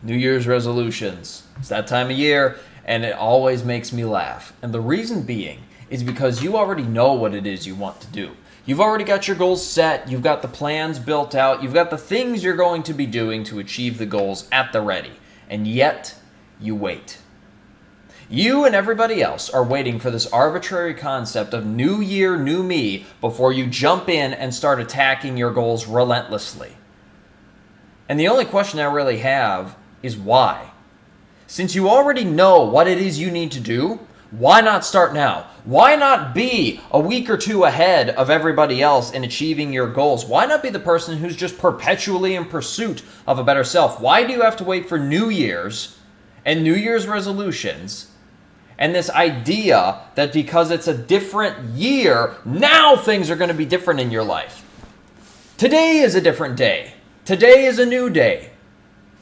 New Year's resolutions. It's that time of year, and it always makes me laugh. And the reason being is because you already know what it is you want to do. You've already got your goals set, you've got the plans built out, you've got the things you're going to be doing to achieve the goals at the ready. And yet, you wait. You and everybody else are waiting for this arbitrary concept of new year, new me before you jump in and start attacking your goals relentlessly. And the only question I really have is why? Since you already know what it is you need to do, why not start now? Why not be a week or two ahead of everybody else in achieving your goals? Why not be the person who's just perpetually in pursuit of a better self? Why do you have to wait for New Year's and New Year's resolutions and this idea that because it's a different year, now things are going to be different in your life? Today is a different day. Today is a new day.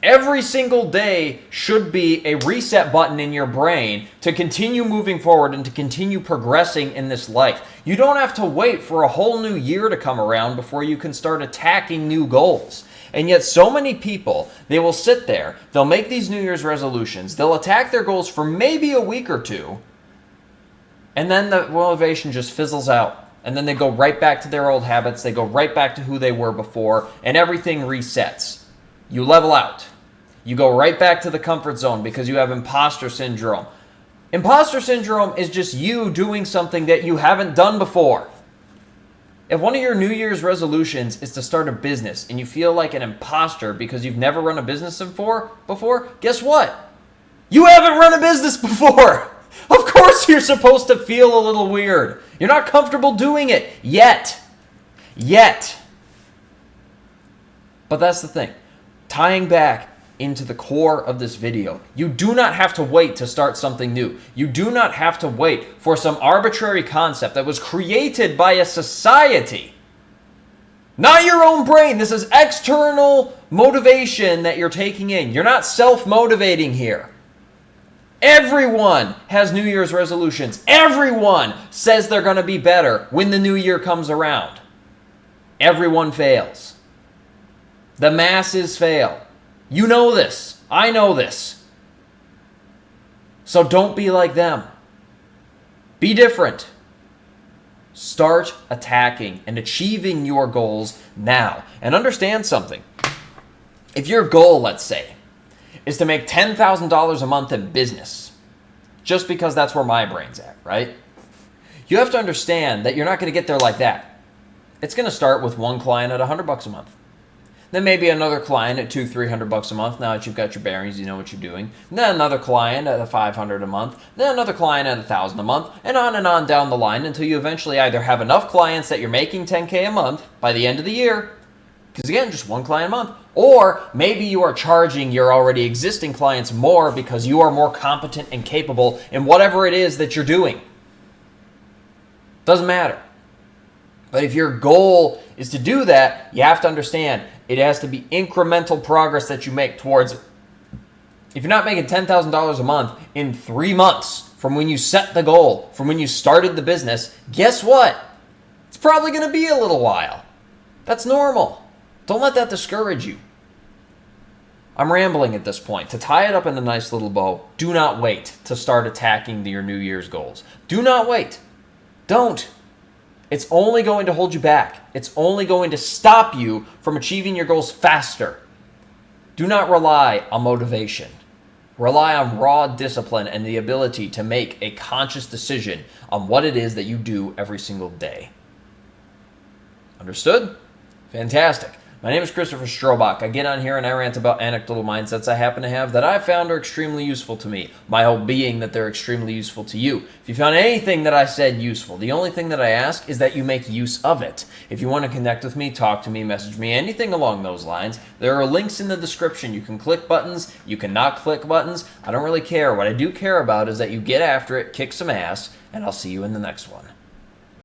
Every single day should be a reset button in your brain to continue moving forward and to continue progressing in this life. You don't have to wait for a whole new year to come around before you can start attacking new goals. And yet so many people, they will sit there, they'll make these New Year's resolutions, they'll attack their goals for maybe a week or two, and then the motivation just fizzles out. And then they go right back to their old habits, they go right back to who they were before, and everything resets. You level out. You go right back to the comfort zone because you have imposter syndrome. Imposter syndrome is just you doing something that you haven't done before. If one of your New Year's resolutions is to start a business and you feel like an imposter because you've never run a business before, guess what? You haven't run a business before. Of course you're supposed to feel a little weird. You're not comfortable doing it yet. But that's the thing. Tying back into the core of this video, you do not have to wait to start something new. You do not have to wait for some arbitrary concept that was created by a society. Not your own brain. This is external motivation that you're taking in. You're not self-motivating here. Everyone has New Year's resolutions. Everyone says they're going to be better when the new year comes around. Everyone fails. The masses fail. You know this. I know this. So don't be like them. Be different. Start attacking and achieving your goals now. And understand something. If your goal, let's say, is to make $10,000 a month in business, just because that's where my brain's at, right? You have to understand that you're not going to get there like that. It's going to start with one client at $100 a month. Then maybe another client at $200-300 a month. Now that you've got your bearings, you know what you're doing. And then another client at $500 a month. Then another client at $1,000 a month, and on down the line until you eventually either have enough clients that you're making $10K a month by the end of the year, because again, just one client a month, or maybe you are charging your already existing clients more because you are more competent and capable in whatever it is that you're doing. Doesn't matter. But if your goal is to do that, you have to understand it has to be incremental progress that you make towards it. If you're not making $10,000 a month in 3 months from when you set the goal, from when you started the business, guess what? It's probably going to be a little while. That's normal. Don't let that discourage you. I'm rambling at this point. To tie it up in a nice little bow, do not wait to start attacking your New Year's goals. Do not wait. Don't. It's only going to hold you back. It's only going to stop you from achieving your goals faster. Do not rely on motivation. Rely on raw discipline and the ability to make a conscious decision on what it is that you do every single day. Understood? Fantastic. My name is Christopher Strobach. I get on here and I rant about anecdotal mindsets I happen to have that I've found are extremely useful to me. My hope being that they're extremely useful to you. If you found anything that I said useful, the only thing that I ask is that you make use of it. If you want to connect with me, talk to me, message me, anything along those lines, there are links in the description. You can click buttons, you can not click buttons. I don't really care. What I do care about is that you get after it, kick some ass, and I'll see you in the next one.